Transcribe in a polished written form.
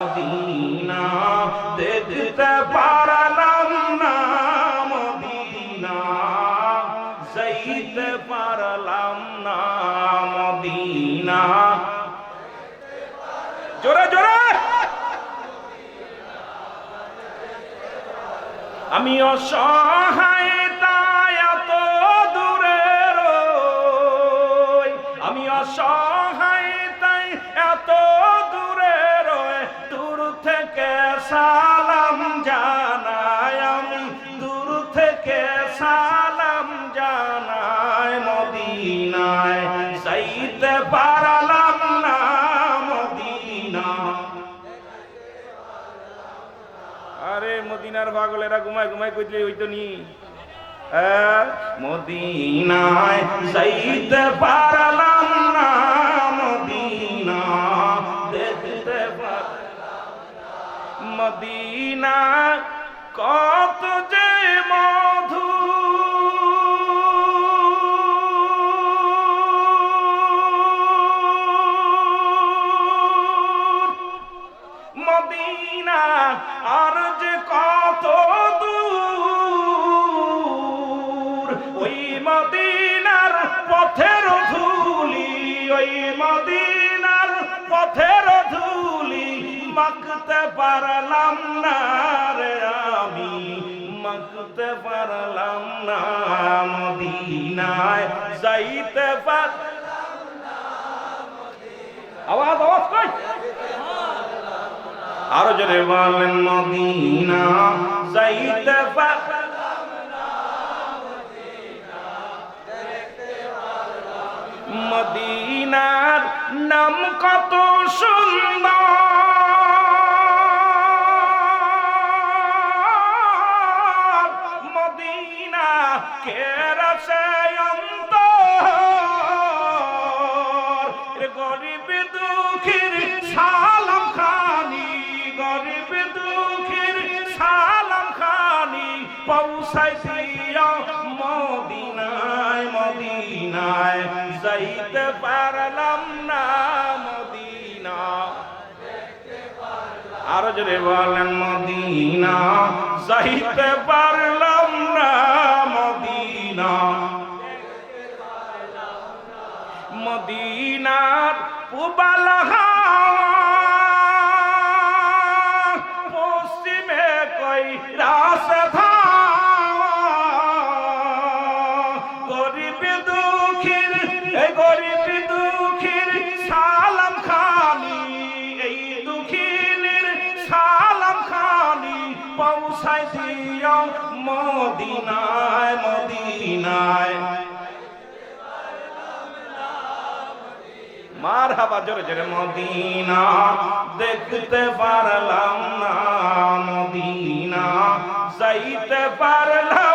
Medina দেখতে পারলাম না, মদিনা যাইতে পারলাম না, মদিনা। জোরে জোরে। আমি অসহায় তাই এত দূরে রই, আমি অসহায় তাই এত দূরে রই, দূর থেকে সালাম জানাই, আমি দূর থেকে সালাম জানাই, মদিনায় যাইতে পারলাম না, মদিনা। আরে মদিনার পাগলেরা ঘুমায় ঘুমায় কইলে হইতো নি। মদিনায় যাইতে পারলাম না, মদিনা দেখতে পারলাম না, মদিনা কত যে মধু, মদিনা আর যে কত দূর, ওই মদিনার পথের ধুলি, ওই মদিনার পথের ধুলি মাখতে পারলাম না রে, আমি মাখতে পারলাম না, মদিনায় যাইতে পারলাম না, আওয়াজ আওয়াজ কই আরো জোরে বলেন, মদিনা যাইতে পারলাম না, মদিনা দেখতে পারলাম না। মদিনার নাম কত সুন্দর, মদিনা কেরাসে অন্তর, গরিব দুঃখীর সালাম খানি, গরিব দুঃখীর সালাম খানি পৌঁছাই দিও মদিনায়, মদিনায় যাইতে পারলাম না, মদিনা। আরো জোরে বলেন, মদিনা যাইতে পারলাম না, মদিনা। মদিনার পুবাল পশ্চিমে কই রাসধা, গরিব দুঃখীর এই গরিব দুঃখীর সালাম খানি, এই দুঃখীর সালাম খানি পৌঁছাই দিও মদিনায়, মদিনায়। মারহাবা জোরে জোরে। মদিনা দেখতে পারলাম না, মদিনা যাইতে পারলাম